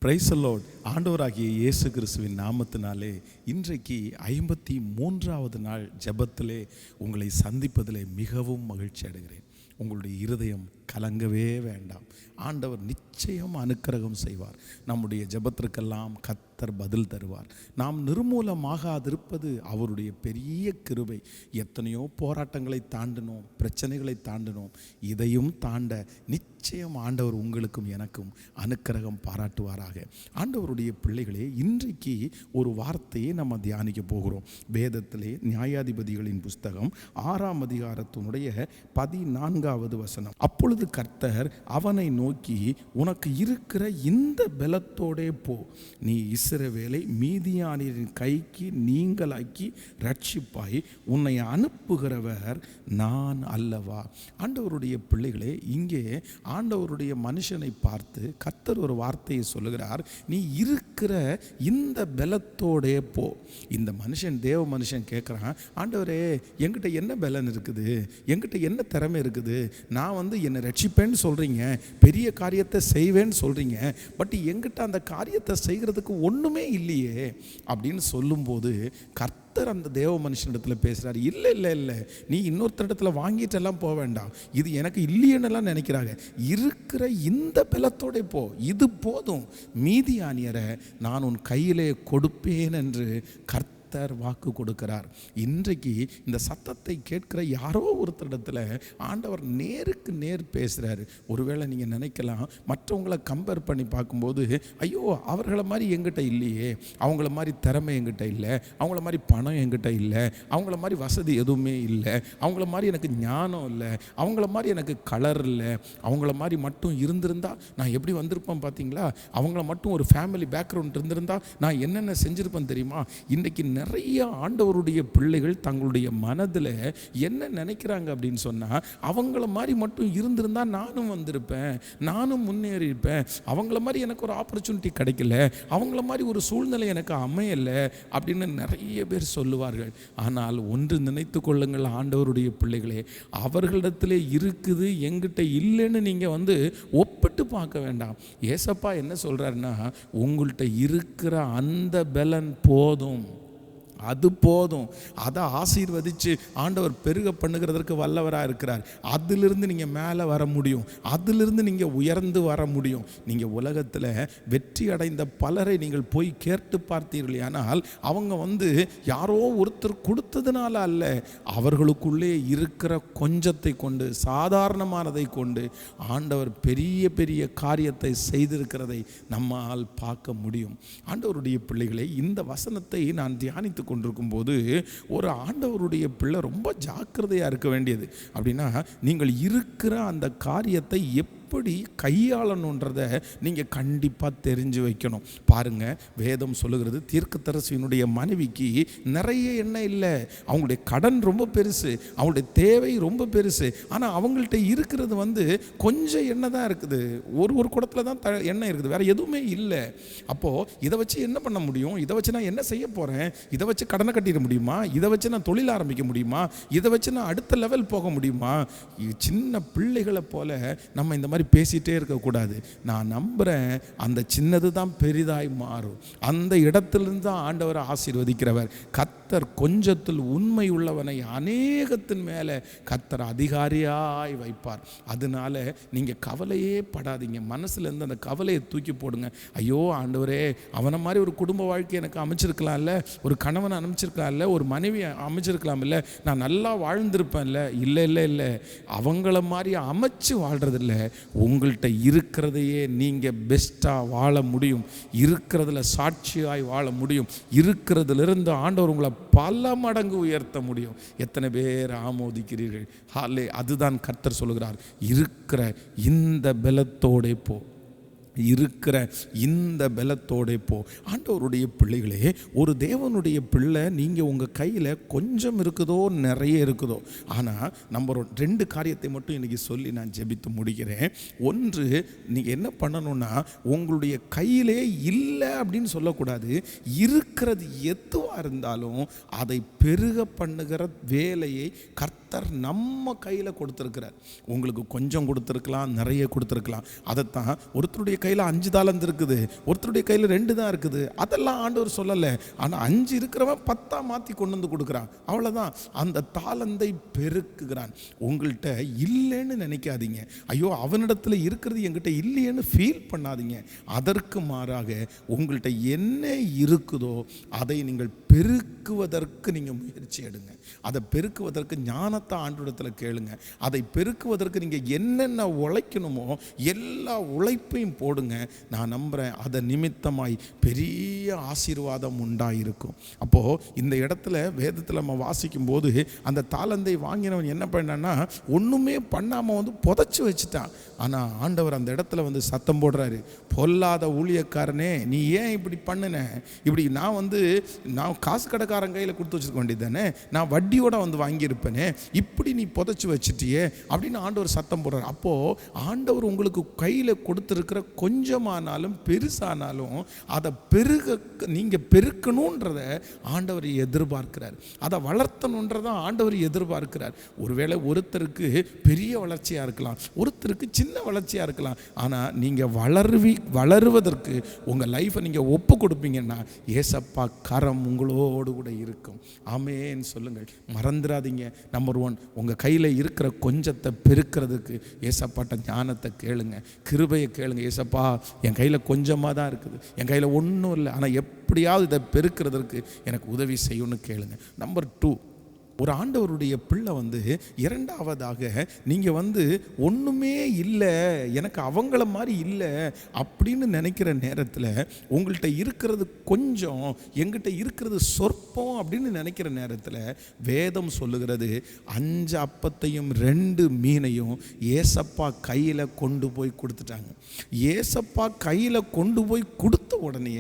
Praise the Lord. ஆண்டவராகிய இயேசு கிறிஸ்துவின் நாமத்தினாலே இன்றைக்கு 53வது நாள் ஜெபத்திலே உங்களை சந்திப்பதிலே மிகவும் மகிழ்ச்சி அடைகிறேன். உங்களுடைய இருதயம் கலங்கவே வேண்டாம். ஆண்டவர் நிச்சயம் அனுக்கிரகம் செய்வார். நம்முடைய ஜெபத்திற்கெல்லாம் கர்த்தர் பதில் தருவார். நாம் நிர்மூலமாகாதிருப்பது அவருடைய பெரிய கிருபை. எத்தனையோ போராட்டங்களை தாண்டினோம், பிரச்சனைகளை தாண்டினோம். இதையும் தாண்ட நிச்சயம் ஆண்டவர் உங்களுக்கும் எனக்கும் அனுக்கிரகம் பாராட்டுவாராக. ஆண்டவருடைய பிள்ளைகளே, இன்றைக்கு ஒரு வார்த்தையை நம்ம தியானிக்க போகிறோம். வேதத்திலே நியாயாதிபதிகளின் புஸ்தகம் 6ஆம் அதிகாரத்தினுடைய 14வது வசனம். அப்பொழுது கர்த்தர் அவனை நோக்கி, உனக்கு இருக்கிற இந்த பலத்தோடே போ, நீ இஸ்ரவேலை மீதியானியரின் கைக்கு நீங்களாக்கி ரட்சிப்பாய், உன்னை அனுப்புகிறவர் நான் அல்லவா. ஆண்டவருடைய பிள்ளைகளே, இங்கே ஆண்டவருடைய மனுஷனை பார்த்து கர்த்தர் ஒரு வார்த்தையை சொல்லுகிறார், நீ இருக்கிற இந்த பலத்தோடே போ. இந்த மனுஷன், தேவ மனுஷன் கேட்குறான், ஆண்டவரே என்கிட்ட என்ன பலன் இருக்குது, என்கிட்ட என்ன திறமை இருக்குது, நான் என்னை ரட்சிப்பேன்னு சொல்கிறீங்க, பெரிய காரியத்தை செய்வேன்னு சொல்கிறீங்க, பட் என்கிட்ட அந்த காரியத்தை செய்கிறதுக்கு ஒன்றுமே இல்லையே அப்படின்னு சொல்லும்போது கர்த்தர் அந்த தேவ மனுஷனிடத்தில் பேசுகிறார். இல்லை இல்லை இல்லை, நீ இன்னொருத்தரிடத்துல வாங்கிட்டெல்லாம் போக வேண்டாம், இது எனக்கு இல்லையென்னெல்லாம் நினைக்கிறாங்க, இருக்கிற இந்த பலத்தோட போ, இது போதும், மீதியானியரை நான் உன் கையிலே கொடுப்பேன் என்று கர்த்தர் வாக்கு கொடுக்கிறார். இன்றைக்கு இந்த சத்தத்தை கேட்கிற யாரோ ஒருத்தரிடத்துல ஆண்டவர் நேருக்கு நேர் பேசுகிறாரு. ஒருவேளை நீங்கள் நினைக்கலாம், மற்றவங்களை கம்பேர் பண்ணி பார்க்கும்போது, ஐயோ அவங்கள மாதிரி எங்கிட்ட இல்லையே, அவங்கள மாதிரி திறமை எங்கிட்ட இல்லை, அவங்கள மாதிரி பணம் எங்கிட்ட இல்லை, அவங்கள மாதிரி வசதி எதுவுமே இல்லை, அவங்கள மாதிரி எனக்கு ஞானம் இல்லை, அவங்கள மாதிரி எனக்கு கலர் இல்லை, அவங்கள மாதிரி மட்டும் இருந்திருந்தா நான் எப்படி வந்திருப்பேன் பார்த்தீங்களா, அவங்கள மட்டும் ஒரு ஃபேமிலி பேக்ரவுண்ட் இருந்திருந்தா நான் என்னென்ன செஞ்சுருப்பேன் தெரியுமா. இன்றைக்கி நிறைய ஆண்டவருடைய பிள்ளைகள் தங்களுடைய மனதில் என்ன நினைக்கிறாங்க அப்படின்னு சொன்னால், அவங்கள மாதிரி மட்டும் இருந்திருந்தா நானும் வந்திருப்பேன், நானும் முன்னேறியிருப்பேன், அவங்கள மாதிரி எனக்கு ஒரு ஆப்பர்ச்சுனிட்டி கிடைக்கல, அவங்கள மாதிரி ஒரு சூழ்நிலை எனக்கு அமையலை அப்படின்னு நிறைய பேர் சொல்லுவார்கள். ஆனால் ஒன்று நினைத்து கொள்ளுங்கள் ஆண்டவருடைய பிள்ளைகளே, அவர்களிடத்திலே இருக்குது எங்கிட்ட இல்லைன்னு நீங்கள் ஒப்பிட்டு பார்க்க வேண்டாம். ஏசப்பா என்ன சொல்கிறாருன்னா, உங்கள்கிட்ட இருக்கிற அந்த பலன் போதும், அது போதும், அதை ஆசீர்வதித்து ஆண்டவர் பெருக பண்ணுகிறதற்கு வல்லவராக இருக்கிறார். அதிலிருந்து நீங்கள் மேலே வர முடியும், அதிலிருந்து நீங்கள் உயர்ந்து வர முடியும். நீங்கள் உலகத்தில் வெற்றி அடைந்த பலரை நீங்கள் போய் கேட்டு பார்த்தீர்கள், ஆனால் அவங்க யாரோ ஒருத்தர் கொடுத்ததுனால அல்ல, அவர்களுக்குள்ளே இருக்கிற கொஞ்சத்தை கொண்டு, சாதாரணமானதை கொண்டு ஆண்டவர் பெரிய பெரிய காரியத்தை செய்திருக்கிறதை நம்மால் பார்க்க முடியும். ஆண்டவருடைய பிள்ளைகளை, இந்த வசனத்தை நான் தியானித்து கொண்டிருக்கும் போது ஒரு ஆண்டவருடைய பிள்ளை ரொம்ப ஜாக்கிரதையாக இருக்க வேண்டியது. அப்படின்னா, நீங்கள் இருக்கிற அந்த காரியத்தை எப்படி கையாளணுன்றதை நீங்கள் கண்டிப்பாக தெரிஞ்சு வைக்கணும். பாருங்கள், வேதம் சொல்லுகிறது, தீர்க்கதரிசியினுடைய மனைவிக்கு நிறைய எண்ணெய் இல்லை, அவங்களுடைய கடன் ரொம்ப பெருசு, அவங்களுடைய தேவை ரொம்ப பெருசு, ஆனால் அவங்கள்ட்ட இருக்கிறது கொஞ்சம் எண்ணெய் தான் இருக்குது, ஒரு குடத்தில் தான் எண்ணெய் இருக்குது, வேறு எதுவுமே இல்லை. அப்போது இதை வச்சு என்ன பண்ண முடியும், இதை வச்சு நான் என்ன செய்ய போகிறேன், இதை வச்சு கடனை கட்டிட முடியுமா, இதை வச்சு நான் தொழில் ஆரம்பிக்க முடியுமா, இதை வச்சு நான் அடுத்த லெவல் போக முடியுமா. சின்ன பிள்ளைகளை போல நம்ம இந்த மாதிரி பேசிட்டே இருக்கக்கூடாது. நான் நம்புகிறேன், அந்த சின்னது தான் பெரிதாய் மாறும். அந்த இடத்திலிருந்து தான் ஆண்டவரை ஆசீர்வதிக்கிறவர். கர்த்தர் கொஞ்சத்தில் உண்மை உள்ளவனை அநேகத்தின் மேலே கர்த்தர் அதிகாரியாய் வைப்பார். அதனால நீங்கள் கவலையே படாதீங்க. மனசுலேருந்து அந்த கவலையை தூக்கி போடுங்க. ஐயோ ஆண்டவரே, அவனை மாதிரி ஒரு குடும்ப வாழ்க்கை எனக்கு அமைச்சிருக்கலாம்ல, ஒரு கணவனை அமைச்சிருக்கலாம்ல, ஒரு மனைவி அமைச்சிருக்கலாம் இல்லை, நான் நல்லா வாழ்ந்திருப்பேன்ல. இல்லை இல்லை இல்லை, அவங்கள மாதிரி அமைச்சு வாழ்கிறதில்ல, உங்கள்கிட்ட இருக்கிறதையே நீங்கள் பெஸ்ட்டாக வாழ முடியும், இருக்கிறதுல சாட்சியாய் வாழ முடியும், இருக்கிறதுலேருந்து ஆண்டவர் உங்களை பல மடங்கு உயர்த்த முடியும். எத்தனை பேர் ஆமோதிக்கிறீர்கள்? ஹாலே, அதுதான் கர்த்தர் சொல்லுகிறார், இருக்கிற இந்த பலத்தோடே போ, இருக்கிற இந்த பலத்தோட போ. ஆண்டவருடைய பிள்ளைகளே, ஒரு தேவனுடைய பிள்ளை நீங்கள் உங்கள் கையில் கொஞ்சம் இருக்குதோ நிறைய இருக்குதோ, ஆனால் நம்ம 2 காரியத்தை மட்டும் இன்றைக்கி சொல்லி நான் ஜெபித்து முடிக்கிறேன். ஒன்று, நீங்கள் என்ன பண்ணணும்னா, உங்களுடைய கையிலே இல்லை அப்படின்னு சொல்லக்கூடாது, இருக்கிறது எதுவாக இருந்தாலும் அதை பெருக பண்ணுகிற வேலையை கர்த்தர் நம்ம கையில் கொடுத்துருக்கிறார். உங்களுக்கு கொஞ்சம் கொடுத்துருக்கலாம், நிறைய கொடுத்துருக்கலாம். அதைத்தான் ஒருத்தருடைய கையில் 5 தாலந்து இருக்குது, ஒருத்தருடைய கையில் 2 தான் இருக்குது. அதெல்லாம் ஆண்டவர் சொல்லலை. ஆனால் 5 இருக்கிறவன் 10 மாற்றி கொண்டு வந்து கொடுக்குறான். அவ்வளோதான். அந்த தாலந்தை பெருக்குகிறான். உங்கள்கிட்ட இல்லைன்னு நினைக்காதீங்க. ஐயோ அவனிடத்தில் இருக்கிறது என்கிட்ட இல்லையேன்னு ஃபீல் பண்ணாதீங்க. அதற்கு மாறாக உங்கள்கிட்ட என்ன இருக்குதோ அதை நீங்கள் பெருக்குவதற்கு நீங்கள் முயற்சி எடுங்க. அதை பெருக்குவதற்கு ஞானத்தை ஆண்டவரிடத்தில் கேளுங்க. அதை பெருக்குவதற்கு நீங்கள் என்னென்ன உழைக்கணுமோ எல்லா உழைப்பையும் போடுங்க. நான் நம்புகிறேன் அதை நிமித்தமாய் பெரிய ஆசீர்வாதம் உண்டாயிருக்கும். அப்போது இந்த இடத்துல வேதத்தில் நம்ம வாசிக்கும் போது அந்த தாலந்தை வாங்கினவன் என்ன பண்ணான்னா ஒன்றுமே பண்ணாமல் புதைச்சி வச்சுட்டான். ஆனால் ஆண்டவர் அந்த இடத்துல சத்தம் போடுறாரு, பொல்லாத ஊழியக்காரனே, நீ ஏன் இப்படி பண்ணின? இப்படி நான் காசு கடைக்காரன் கையில் கொடுத்து வச்சுருக்க வேண்டியது தானே, நான் வட்டியோட வாங்கியிருப்பேனே, இப்படி நீ புதைச்சி வச்சுட்டியே அப்படின்னு ஆண்டவர் சத்தம் போடுறார். அப்போது ஆண்டவர் உங்களுக்கு கையில் கொடுத்துருக்கிற கொஞ்சமானாலும் பெருசானாலும் அதை நீங்கள் பெருக்கணுன்றத ஆண்டவர் எதிர்பார்க்கிறார். அதை வளர்த்தணுன்றதை ஆண்டவர் எதிர்பார்க்கிறார். ஒருவேளை ஒருத்தருக்கு பெரிய வளர்ச்சியாக இருக்கலாம், ஒருத்தருக்கு சின்ன வளர்ச்சியாக இருக்கலாம். ஆனால் நீங்கள் வளருவதற்கு உங்கள் லைஃப்பை நீங்கள் ஒப்பு கொடுப்பீங்கன்னா ஏசப்பா கரம் உங்களோடு கூட இருக்கும். ஆமேன்னு சொல்லுங்கள். மறந்துடாதீங்க. நம்பர் 1, உங்கள் கையில் இருக்கிற கொஞ்சத்தை பெருக்கிறதுக்கு ஏசப்பாட்ட ஞானத்தை கேளுங்க, கிருபையை கேளுங்க. ஏசப்பா என் கையில் கொஞ்சமாக தான் இருக்குது, என் கையில் ஒன்றும் இல்லை, ஆனால் எப்படியாவது இதை பெருக்கிறதுக்கு எனக்கு உதவி செய்யணும்னு கேளுங்க. நம்பர் 2, ஒரு ஆண்டவருடைய பிள்ளை இரண்டாவதாக நீங்கள் ஒன்றுமே இல்லை, எனக்கு அவங்கள மாதிரி இல்லை அப்படின்னு நினைக்கிற நேரத்தில் உங்கள்கிட்ட இருக்கிறது கொஞ்சம், எங்கிட்ட இருக்கிறது சொற்பம் அப்படின்னு நினைக்கிற நேரத்தில் வேதம் சொல்லுகிறது 5 அப்பத்தையும் 2 மீனையும் ஏசப்பா கையில் கொண்டு போய் கொடுத்துட்டாங்க. ஏசப்பா கையில் கொண்டு போய் கொடுத்த உடனே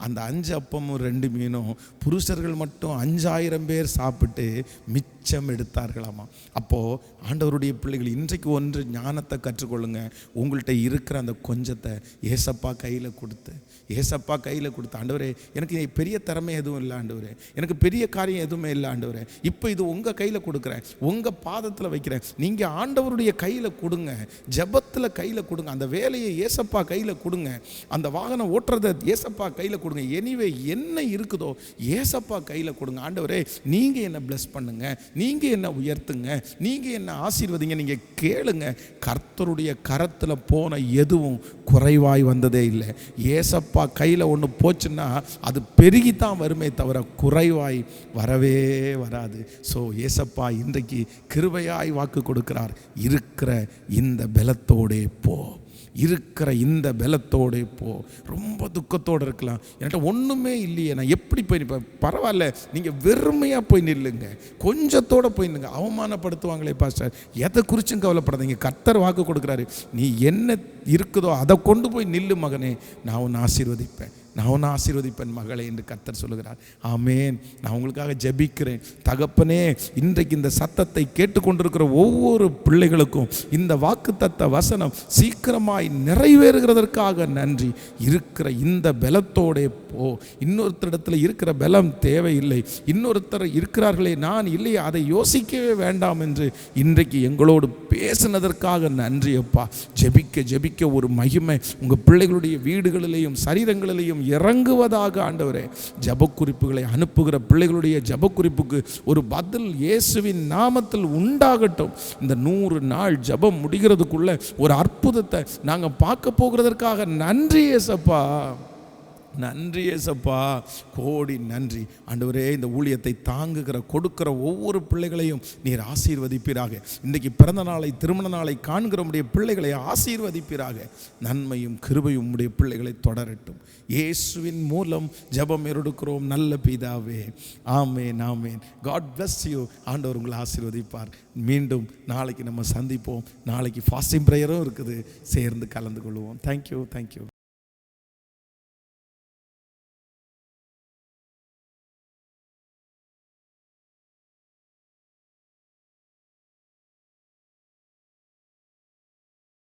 அந்த 5 அப்பமும் 2 மீனும் புருஷர்கள் மட்டும் 5000 பேர் சாப்பிட்டு மிச்சம் எடுத்தார்களாமா. அப்போது ஆண்டவருடைய பிள்ளைகள் இன்றைக்கு ஒன்று ஞானத்தை கற்றுக்கொள்ளுங்க. உங்கள்கிட்ட இருக்கிற அந்த கொஞ்சத்தை ஏசப்பா கையில் கொடுத்து ஆண்டவரே எனக்கு பெரிய திறமை எதுவும் இல்லை ஆண்டவரே, எனக்கு பெரிய காரியம் எதுவுமே இல்லை ஆண்டவரே, இப்போ இது உங்கள் கையில் கொடுக்குறேன், உங்கள் பாதத்தில் வைக்கிறேன், நீங்கள் ஆண்டவருடைய கையில் கொடுங்க, ஜெபத்தில் கையில் கொடுங்க, அந்த வேலையை ஏசப்பா கையில் கொடுங்க, அந்த வாகனம் ஓட்டுறதை ஏசப்பா கையில் கொடுங்க. எனிவே என்ன இருக்குதோ ஏசப்பா கையில் கொடுங்க. ஆண்டவரே நீங்கள் என்ன பிளஸ் பண்ணுங்க, நீங்கள் என்ன உயர்த்துங்க, நீங்கள் என்ன ஆசீர்வதிங்க. நீங்கள் கேளுங்க. கர்த்தருடைய கரத்தில் போன எதுவும் குறைவாய் வந்ததே இல்லை. ஏசப்பா கையில் ஒன்று போச்சுன்னா அது பெருகித்தான் வருமே தவிர குறைவாய் வரவே வராது. ஸோ ஏசப்பா இன்றைக்கு கிருபையாய் வாக்கு கொடுக்கிறார். இருக்கிற இந்த பலத்தோடே போ, இருக்கிற இந்த பலத்தோடு போ. ரொம்ப துக்கத்தோடு இருக்கலாம், என்கிட்ட ஒன்றுமே இல்லையே, நான் எப்படி போய் நிற்பேன்? பரவாயில்ல, நீங்கள் வெறுமையாக போய் நில்லுங்க, கொஞ்சத்தோடு போய் நில்லுங்க. அவமானப்படுத்துவாங்களே பாஸ்டர், எதை குறிச்சும் கவலைப்படாதீங்க. கர்த்தர் வாக்கு கொடுக்குறாரு, நீ என்ன இருக்குதோ அதை கொண்டு போய் நில்லு மகனே, நான் உன்னை ஆசீர்வதிப்பேன், நான் உன்னை ஆசீர்வதிப்பேன் மகளே என்று கர்த்தர் சொல்லுகிறார். ஆமேன். நான் உங்களுக்காக ஜெபிக்கிறேன். தகப்பனே, இன்றைக்கு இந்த சத்தத்தை கேட்டுக்கொண்டிருக்கிற ஒவ்வொரு பிள்ளைகளுக்கும் இந்த வாக்குத்தத்த வசனம் சீக்கிரமாய் நிறைவேறுகிறதற்காக நன்றி. இருக்கிற இந்த பலத்தோடே போ. இன்னொருத்தரிடத்தில் இருக்கிற பலம் தேவையில்லை, இன்னொருத்தர் இருக்கிறார்களே நான் இல்லையே, அதை யோசிக்கவே வேண்டாம் என்று இன்றைக்கு எங்களோடு பேசினதற்காக நன்றி அப்பா. ஜெபிக்க ஜெபிக்க ஒரு மகிமை உங்கள் பிள்ளைகளுடைய வீடுகளிலேயும் சரீரங்களிலேயும் இறங்குவதாக ஆண்டவரே. ஜபக்குறிப்புகளை அனுப்புகிற பிள்ளைகளுடைய ஜபக்குறிப்புக்கு ஒரு பதில் இயேசுவின் நாமத்தில் உண்டாகட்டும். இந்த 100 நாள் ஜபம் முடிகிறதுக்குள்ள ஒரு அற்புதத்தை நாங்கள் பார்க்க போகிறதற்காக நன்றி ஏசப்பா, நன்றி ஏசப்பா, கோடி நன்றி ஆண்டவரே. இந்த ஊழியத்தை தாங்குகிற கொடுக்கிற ஒவ்வொரு பிள்ளைகளையும் நீர் ஆசீர்வதிப்பீராக. இன்றைக்கு பிறந்த நாளை திருமண நாளை காண்கிற உடைய பிள்ளைகளை ஆசீர்வதிப்பீராக. நன்மையும் கிருபையும் உடைய பிள்ளைகளை தொடரட்டும். இயேசுவின் மூலம் ஜெபம் எடுக்கிறோம் நல்ல பிதாவே, ஆமேன் ஆமேன். God bless you. ஆண்டவர் உங்களை ஆசீர்வதிப்பார். மீண்டும் நாளைக்கு நம்ம சந்திப்போம். நாளைக்கு ஃபாஸ்டிங் ப்ரேயரும் இருக்குது, சேர்ந்து கலந்து கொள்வோம். தேங்க்யூ.